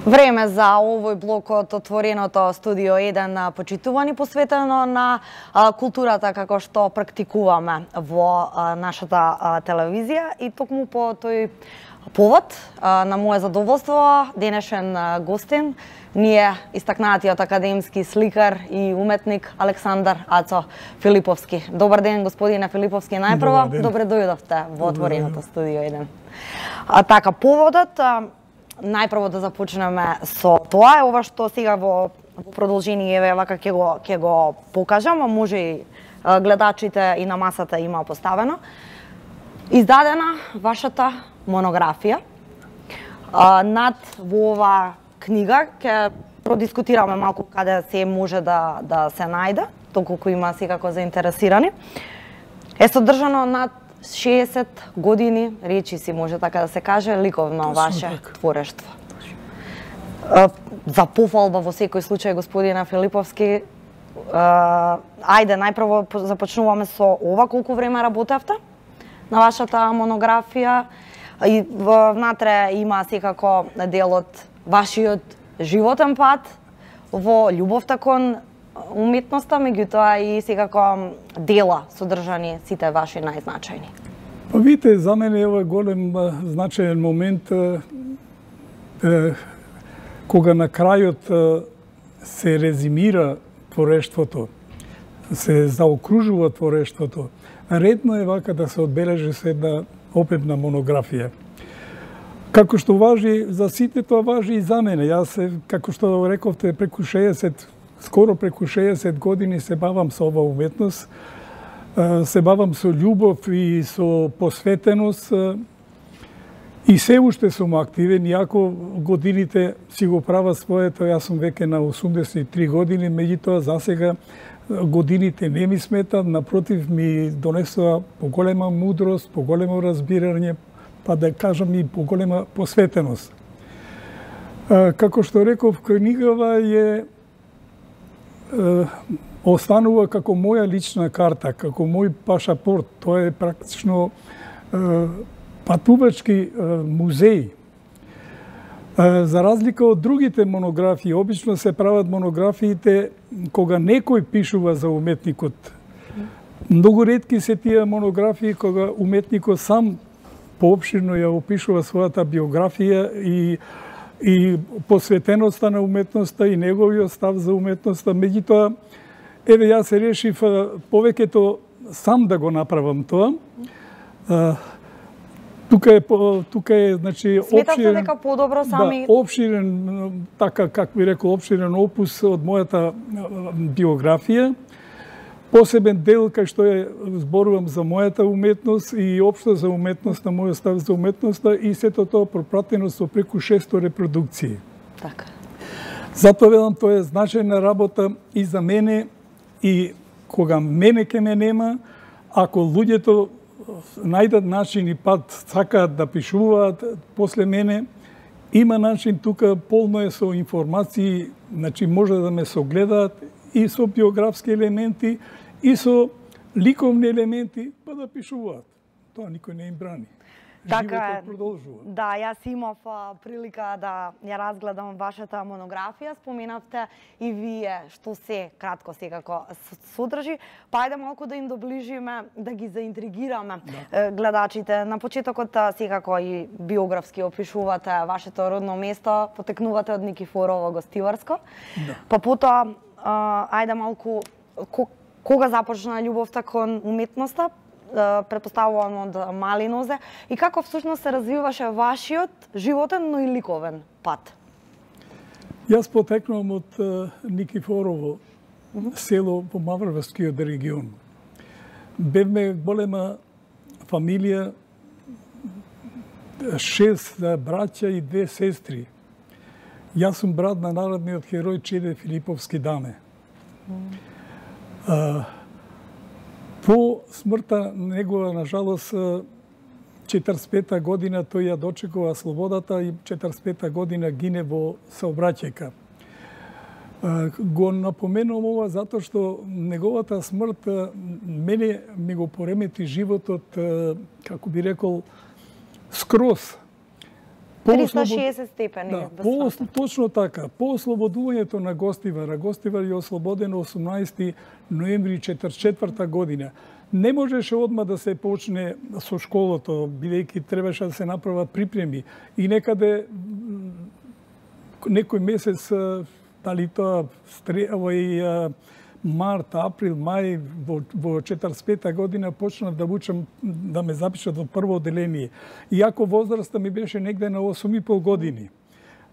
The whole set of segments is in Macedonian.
Време за овој блок од отвореното студио 1 почитувани посветено на културата како што практикуваме во нашата телевизија и токму по тој повод на моје задоволство денешен гостин ни е истакнатиот академски сликар и уметник Александар Ацо Филиповски. Добар ден, господине Филиповски, најпрво добре дојдовте во отвореното студио 1. Така, поводот најпрво да започнеме со тоа е ова што сега во продолжение вака ќе го покажам, а може и гледачите и на масата има поставено. Издадена вашата монографија. Над во ова книга ќе продискутираме малку каде се може да се најде, доколку има секако заинтересирани. Е содржано над 60 години речиси, може така да се каже, ликовно ваше творештво. За пофалба во секој случај, господина Филиповски, ајде, најпрво започнуваме со ова, колку време работевте на вашата монографија и внатре има секако делот вашиот животен пат во љубовта кон уметноста, меѓутоа и секако дела содржани сите ваши најзначајни. Видите, за мене е ова голем значаен момент кога на крајот се резимира творештвото, се заокружува творештвото. Редно е вака да се одбележи со една опебна монографија. Како што важи за сите, тоа важи и за мене. Јас, како што рековте, скоро преку 60 години се бавам со ова уметност, се бавам со љубов и со посветеност и се уште сум активен, иако годините си го прават своето, јас сум веќе на 83 години, меѓутоа засега годините не ми сметат, напротив ми донесува поголема мудрост, поголемо разбирање, па да кажам и поголема посветеност. Како што реков, книгава останува како моја лична карта, како мој пашапорт. Тоа е практично патувачки музеј. За разлика од другите монографии, обично се прават монографиите кога некој пишува за уметникот. Многу ретки се тие монографии кога уметникот сам поопширно ја опишува својата биографија и посветеноста на уметноста и неговиот став за уметноста. Меѓутоа, еве јас се решив повеќето сам да го направам тоа. Тука е значи сметате дека подобро сами опширен, така како би рекол, опширен опус од мојата биографија. Посебен дел кај што зборувам за мојата уметност и општо за уметноста, мојот став за уметноста и сето тоа пропратено со преку 600 репродукции. Така. Затоа велам, тоа е значајна работа и за мене и кога мене ке ме нема, ако луѓето најдат начин и пат сакаат да пишуваат после мене, има начин тука, полно е со информации, значи може да ме согледаат и со биографски елементи, и со ликовни елементи, па да пишуваат. Тоа никој не им брани. Така животот продолжува. Да, јас имав прилика да ја разгледам вашата монографија, споменавте и вие што се кратко секако содржи, па ајде малку да им доближиме, да ги заинтригираме гледачите. На почетокот секако и биографски опишувате вашето родно место, потекнувате од Никифорово Гостиварско. Па потоа ајде малку кога започна љубовта кон уметноста, претпоставувам од мали нозе, и како всушност се развиваше вашиот животен, но и ликовен пат? Јас потекнувам од Никифорово, село во Мавровскиот регион. Бевме голема фамилија, 6 браќа и 2 сестри. Јас сум брат на народниот херој Чеде Филиповски Даме. По смртта негова, на жалост, 45-та година тој ја дочекува слободата и 45-та година гине во Саобраќајка. Го напоменувам ова затоа што неговата смрт мене ми го поремети животот, како би рекол, скроз. 360 степени. Да, точно така. По ослободувањето на Гостивар, Гостивар е ослободен 18 ноември 1944 година. Не можеше одма да се почне со школото, бидејќи требаше да се направат припреми. И некаде некој месец, дали тоа март, април, мај во 45 година почнав да учам, да ме запишат во прво одделение. Иако возраста ми беше негде на 8,5 години.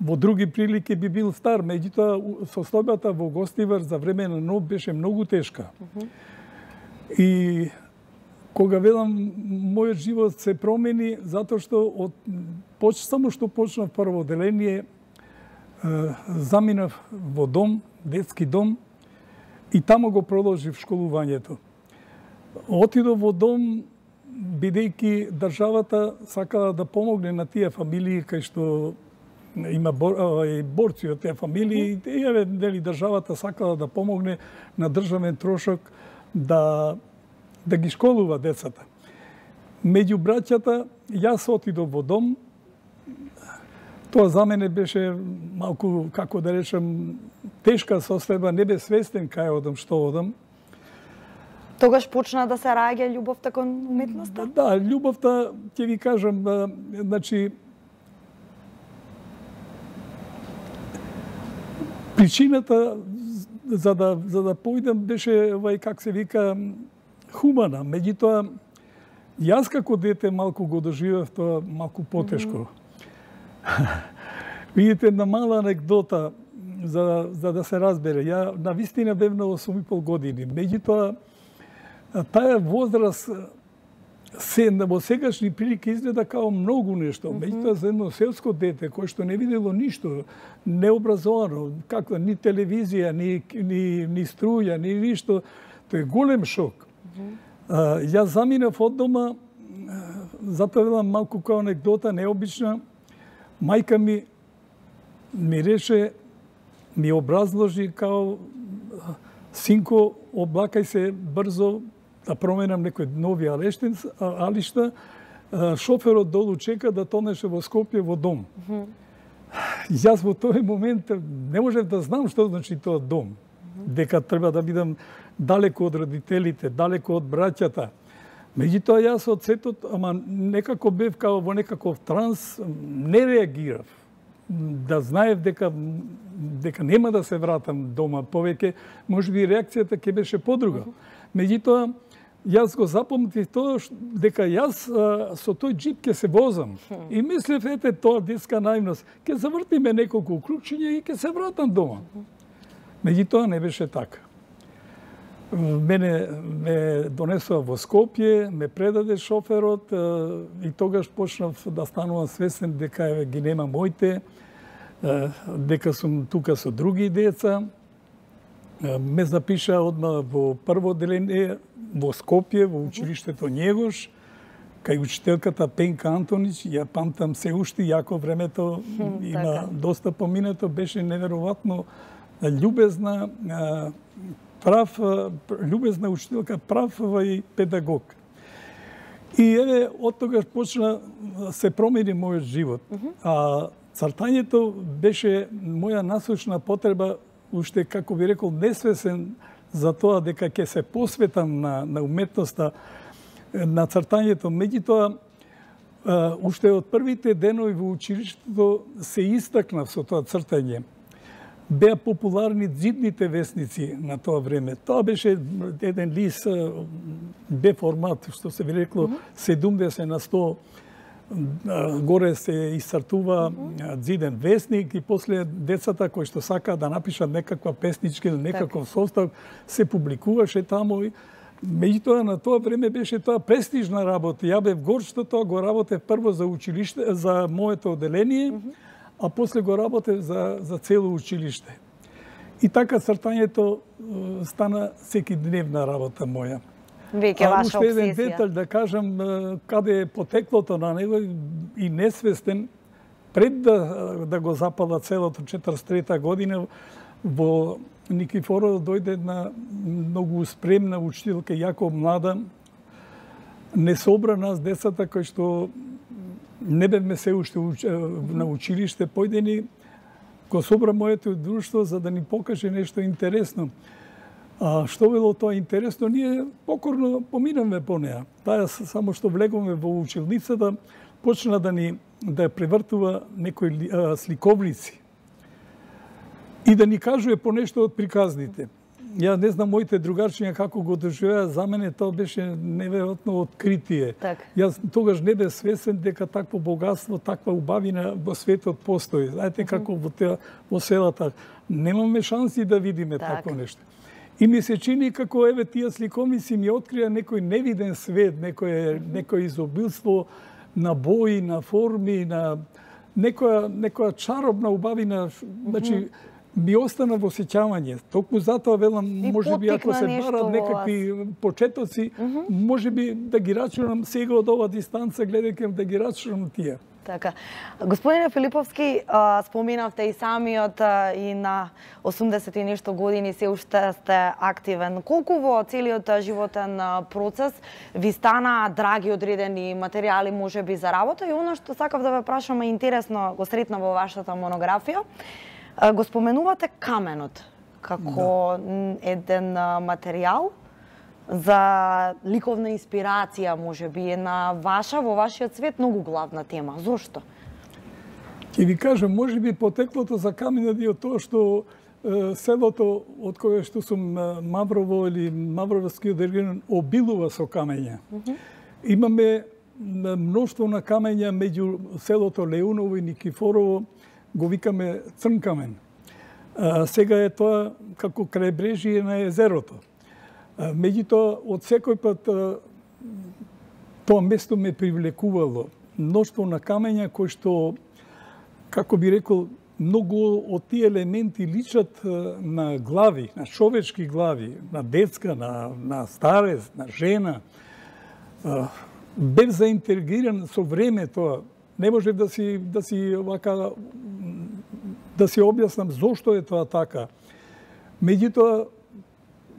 Во други прилики би бил стар, меѓутоа состојбата во Гостивар за време на НОБ беше многу тешка. И кога велам мојот живот се промени затоа што само што почнав прво одделение, заминав во дом, детски дом, и тамо го продолжив школувањето. Отидов во дом, бидејќи државата сакала да помогне на тие фамилии кај што има борци од тие фамилии, и дали државата сакала да помогне на државен трошок да ги школува децата. Меѓу браќата, јас отидов во дом. Тоа за мене беше малку, како да речем, тешка состојба, не бе свестен кај одам, што одам. Тогаш почна да се раѓа љубовта кон уметноста? Да, љубовта, ќе ви кажам, значи, причината за да поидам беше, как се вика, хумана. Меѓутоа, јас како дете малку го доживев тоа малку потешко. Видите, една мала анекдота за да се разбере. Ја навистина бев на 8,5 години. Меѓутоа, таа возраст во сегашни прилики изгледа као многу нешто. Меѓутоа, за едно селско дете кој што не видело ништо, необразовано, каква ни телевизија, ни струја, ни ништо, тоа е голем шок. Јас заминав од дома, затоа велам малку као анекдота, необична. Мајка ми реше, ми образложи као синко, облакај се брзо да променам некои нови алишта. Шоферот долу чека да тонеше во Скопје во дом. Јас во тој момент не можев да знам што значи тоа дом. Дека треба да бидам далеко од родителите, далеко од браќата. Меѓутоа јас од сетот, ама некако бев као во некаков транс, не реагирав. Да знаев дека нема да се вратам дома повеќе, можеби реакцијата ќе беше подруга. Меѓутоа, јас го запомнив тоа дека јас со тој джип ќе се возам. И мислев, ете тоа детска наивност, ќе завртиме неколку кругчиња и ќе се вратам дома. Меѓутоа не беше така. Мене ме донесува во Скопје, ме предаде шоферот и тогаш почнав да станувам свесен дека ги нема моите, дека сум тука со други деца. Ме запиша одма во прво одделение во Скопје, во училиштето Njegos, кај учителката Пенка Антонич. Ја памтам се уште, јако времето има доста поминато, беше неверојатно љубезна, љубезна учителка, прав и педагог. И еве, од тогаш почна се промени мојот живот. А цртањето беше моја насочна потреба, уште, како би рекол, несвесен за тоа дека ќе се посветам на уметноста, на цртањето. Меѓутоа, уште од првите денови во училиштето се истакнав со тоа цртање. Беа популарни ѕидните весници на тоа време. Тоа беше еден лист, бе формат, што се би рекло 70 на 100, горе се исцртува ѕиден весник и после децата кои што сакаат да напишат некаква песничка или некаков состав, се публикуваше таму. Меѓутоа, на тоа време беше тоа престижна работа. Ја бев горд што тоа го работев прво за училиште, за моето одделение, а после го работев за цело училиште. И така цртањето стана секи дневна работа моја. Веќе ваша обсесија. Уште еден детал да кажам каде е потеклото на него и несвестен, пред да го запала целото 43-та година, во Никифорово дојде една многу спремна учителка, јако млада, не собра нас децата кои што не бевме се уште на училиште, појдени го собра моето друштво за да ни покаже нешто интересно. А што било тоа интересно, ние покорно поминаме по неа. Таа само што влегуваме во училницата, почна да превртува некои сликовници и да ни кажува по нешто од приказните. Ја не знам моите другарчиња како го доживеа, за мене тоа беше неверојатно откритие. Так. Јас тогаш не бев свесен дека такво богатство, таква убавина во светот постои. Знаете како во селата немаме шанси да видиме такво нешто. И ми се чини како еве тие сликовници ми открија некој невиден свет, некој изобилство на бои, на форми, на некоја чаробна убавина, значи ми остана во сеќавање. Токму затоа велам, можеби ако се барат некакви почетоци, можеби да ги рачунам сега од ова дистанца, гледајќи да ги рачунам тие. Така. Господине Филиповски, споменавте и самиот и на 80 и нешто години се уште сте активен. Колку во целиот животен процес ви стана драги одредени материјали можеби за работа и оно што сакав да ве прашам е интересно, го сретна во вашата монографија. Го споменувате каменот како еден материјал за ликовна инспирација, можеби, во вашиот свет многу главна тема. Зошто? Ќе ви кажам, можеби потеклото за каменот е од тоа што селото од кое што сум Маврово или Мавровскиот регион обилува со камења. Имаме мноштво на камења меѓу селото Леуново и Никифорово, го викаме црн камен. Сега е тоа како крајбрежие на езерото. Меѓутоа, од секој пат тоа место ме привлекувало. Мноштво на камења кои што, како би рекол, многу од тие елементи личат на глави, на човечки глави, на детска, на старец, на жена. Бев заинтригиран со време тоа. Не можев да си објаснам зошто е тоа така. Меѓутоа,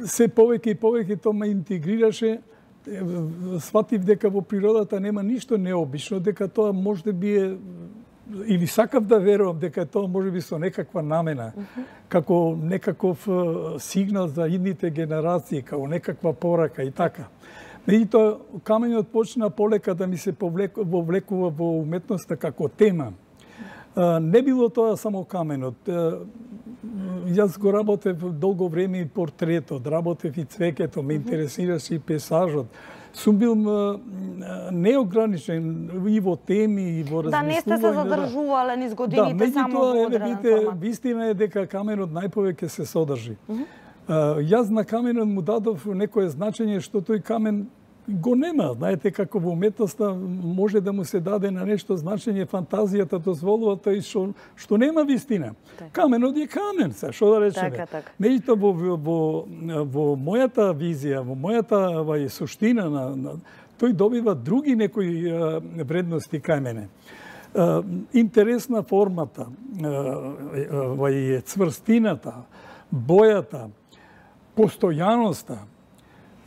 се повеќе и повеќе тоа ме интегрираше, сватив дека во природата нема ништо необично, дека тоа може би е, или сакав да верувам дека тоа може би со некаква намена, како некаков сигнал за идните генерации, како некаква порака и така. Меѓутоа, камењот почна полека да ми се вовлекува во уметноста како тема. Не било тоа само каменот. Јас го работев долго време и портретот, работев и цвеќето, ме интересираше и пейзажот. Сум бил неограничен и во теми, и во размислување. Да, не сте се задржувале низ годините само во одреден формат. Вистина е дека каменот најповеќе се содржи. Јас на каменот му дадов некое значење што тој камен го нема. Знаете како во уметноста може да му се даде на нешто значење, фантазијата дозволува тој што нема вистина. Каменот е камен, што да речеме. Меѓутоа во мојата визија, во мојата суштина тој добива други некои вредности кај мене. Интересна формата, цврстината, бојата, постојаноста,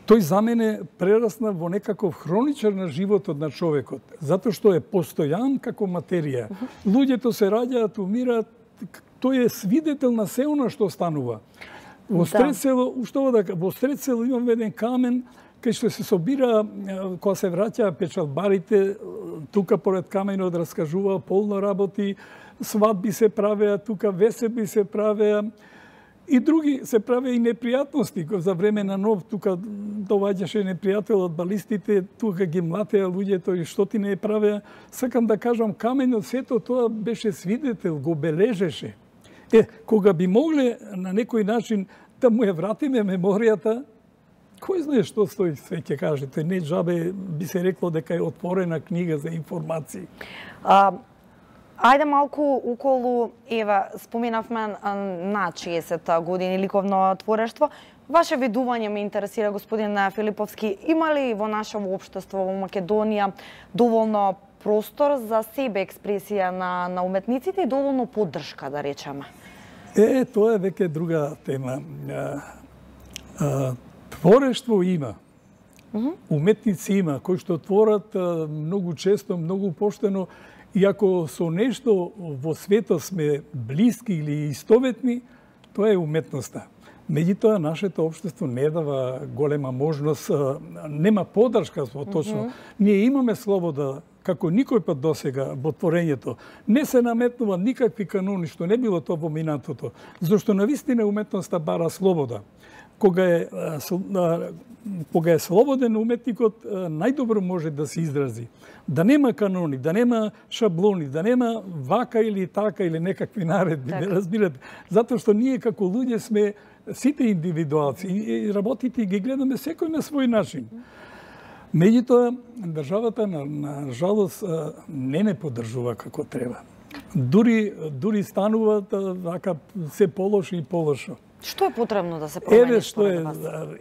тој за мене прерасна во некаков хроничар на животот на човекот, затоа што е постојан како материја. Луѓето се раѓаат, умираат, тој е свидетел на се она што станува. Во Стрецело, во Стрецело имам еден камен кај што се собира, кога се враќаа печалбарите, тука поред каменот раскажуваа полно работи, свадби се правеа, тука веселби се правеа, и други се правеа и непријатности. За време на нов, тука доваѓаше непријател од балистите, тука ги млатеа луѓето и што ти не правеа. Сакам да кажам, каменот сето тоа беше свидетел, го бележеше. Кога би могле на некој начин да му ја вратиме меморијата, кој знае што стои све ќе кажете. Не джабе би се рекло дека е отворена книга за информации. Ајде малку околу, ева, споменавме на 60 години ликовно творештво. Ваше видување ме интересира, господин Филиповски. Има ли во наше општество во Македонија доволно простор за себе експресија на уметниците и доволно поддршка, да речеме? Тоа е веќе друга тема. Творештво има. Уметници има, кои што творат многу често, многу поштено, и ако со нешто во светот сме блиски или истоветни, тоа е уметноста. Меѓутоа, нашето општество не дава голема можност, нема поддршка во точно. Ние имаме слобода, како никој пат досега во творењето. Не се наметнува никакви канони, што не било тоа во минатото. Зашто навистина уметноста бара слобода. Кога е слободен уметникот, најдобро може да се изрази. Да нема канони, да нема шаблони, да нема вака или така или некакви наредби, не разбирате. Затоа што ние како луѓе сме сите индивидуалци и работите ги гледаме секој на свој начин. Меѓутоа, државата на жалост не поддржува како треба. Дури стануваат вака се полошо и полошо. Што е потребно да се промени? Еве што е,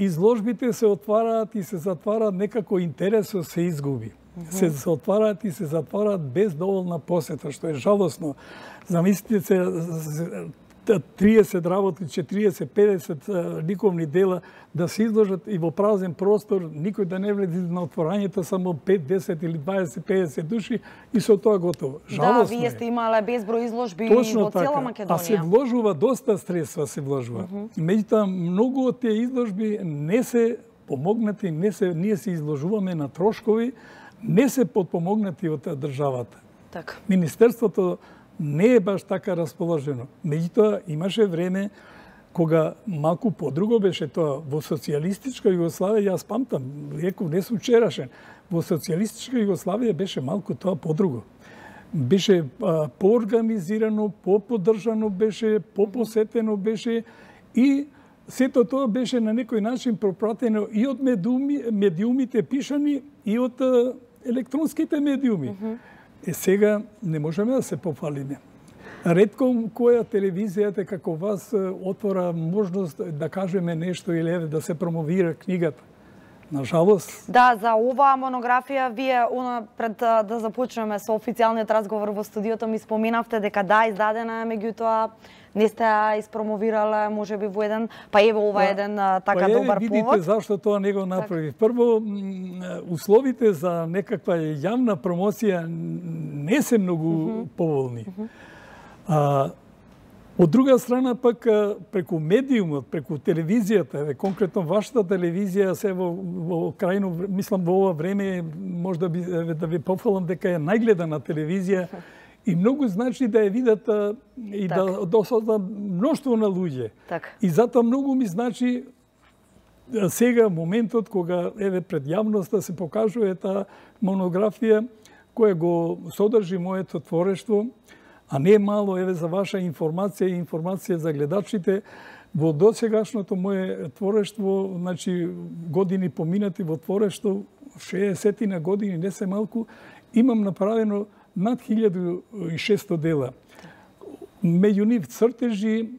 изложбите се отвараат и се затвараат, некако интересот се изгуби. Се отвараат и се затвараат без доволна посета, што е жалосно. Замислите се 30 работи, 40, 50 ликовни дела да се изложат и во празен простор, никој да не влезе на отворањето, само 5, 10 или 20, 50 души и со тоа готово. Жалосно вие сте имале безброј изложби точно во цела Македонија. А се вложува, доста средства се вложува. Меѓутоа, многу од тие изложби не се помогнати, ние се изложуваме на трошкови, не се подпомогнати од државата. Така. Министерството не е баш така расположено. Меѓутоа, имаше време кога малку подруго беше тоа. Во социјалистичка Југославија, јас памтам, реков, не сум вчерашен, во социјалистичка Југославија беше малку тоа подруго. Беше поорганизирано, поподдржано беше, попосетено беше и сето тоа беше на некој начин пропратено и од медиумите пишани и од електронските медиуми. Сега не можеме да се пофалиме. Ретко која телевизијата како вас отвора можност да кажеме нешто или да се промовира книгата. Нажалост. Да, за оваа монографија вие пред да започнеме со официјалниот разговор во студиото ми споменавте дека да, издадена е, меѓутоа не сте ја испромовирале, можеби во еден, па еве ова еден така добар повод. Видите зашто тоа не го направи. Прво, условите за некаква јавна промоција не се многу поволни. Од друга страна пак преку медиумот, преку телевизијата, конкретно вашата телевизија се во крајно, мислам во ова време можда би да ви пофалам дека е најгледана телевизија и многу значи да ја видат и да досада мноштво на луѓе. И затоа многу ми значи сега моментот кога еве пред јавноста се покажува таа монографија која го содржи моето творештво. А не мало, еве за ваша информација и информација за гледачите, во досегашното мое творештво, значи години поминати во творештво, 60 години, не се малку, имам направено над 1600 дела. Меѓу нив цртежи,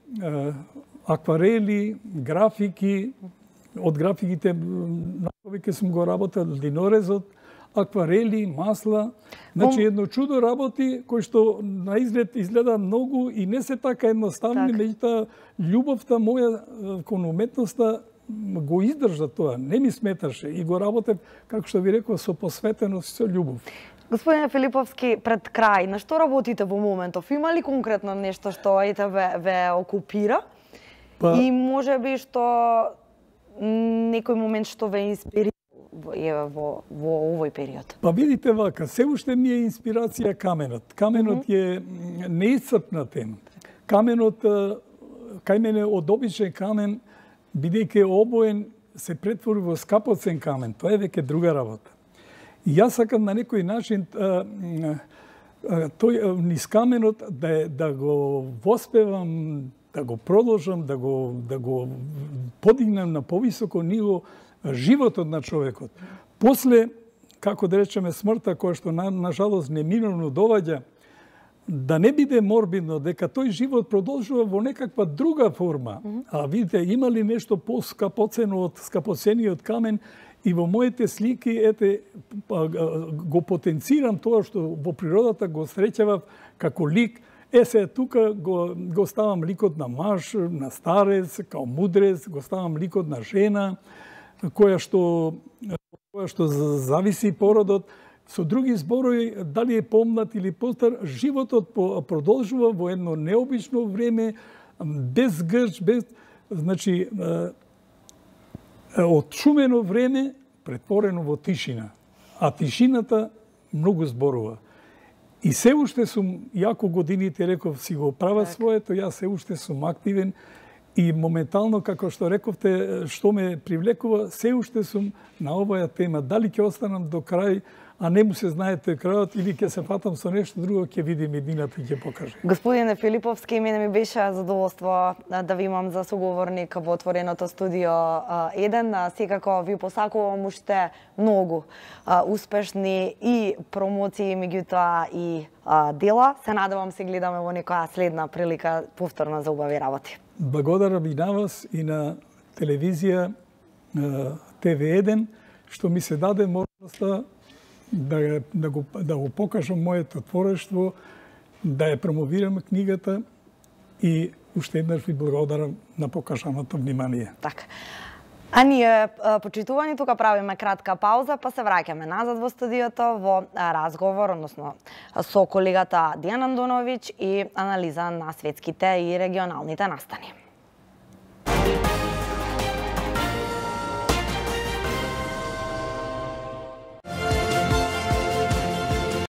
акварели, графики, од графиките на повеќе сум го работел линорезот, акварели, масла, значи едно чудо работи кои што на изглед изгледа многу и не се така едноставни, меѓутоа љубовта моја кон уметноста го издржа тоа, не ми сметаше и го работев, како што ви реков, со посветеност и со љубов. Господине Филиповски, пред крај, на што работите во моментов? Има ли конкретно нешто што ве окупира? И можеби што некој момент што ве инспирира во овој период? Па видите вака, се уште ми е инспирација каменот. Каменот е неисцрпна тема. Каменот, кај мене од обичен камен, бидејќи е обоен, се претвори во скапоцен камен. Тоа е веќе друга работа. И јас сакам на некој начин тој низ каменот да го воспевам, да го продолжам, да го подигнам на повисоко ниво животот на човекот. После, како да речеме, смртта, која што на жалост неминовно доаѓа, да не биде морбидно, дека тој живот продолжува во некаква друга форма. А видите, има ли нешто по-скапоцено од скапоцениот камен, и во моите слики, го потенцирам тоа што во природата го среќавав како лик. Се тука го ставам ликот на маж, на старец, као мудрец, го ставам ликот на жена, која што зависи породот. Со други зборови, дали е помлад или постар, животот продолжува во едно необично време, без грч, значи, отшумено време, претворено во тишина. А тишината многу зборува. И се уште сум, јако годините реков, си го прават своето, јас се уште сум активен и моментално, како што рековте, што ме привлекува, се уште сум на оваа тема. Дали ќе останам до крај, а не му се знаете крајот, или ќе се фатам со нешто друго, ќе видим едината и ќе покаже. Господине Филиповски, мене ми беше задоволство да ви имам за соговорник во отвореното студио 1. Секако ви посакувам уште многу успешни и промоции, меѓутоа и дела. Се надевам се гледаме во некоја следна прилика повторно за убави работи. Благодарам и на вас и на телевизија TV1 што ми се даде можноста да го покажам моето творештво, да ја промовирам книгата и уште еднаш ви благодарам на покажаното внимание. Така. А ние, почитувани, тука правиме кратка пауза, па се враќаме назад во студиото во разговор, односно со колегата Дијан Андоновиќ и анализа на светските и регионалните настани.